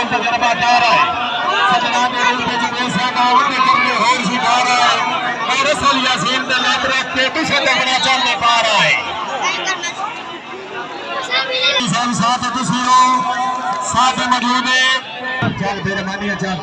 बहुत तजर्बाकार है सजना के रूप में जिसे काम करने हो सिखा रहा है और असल यासीन ने लग रख के किसे देखना चल नहीं पा रहा है साथ तुसी हो साथ मौजूद है चल फिर मानिए चल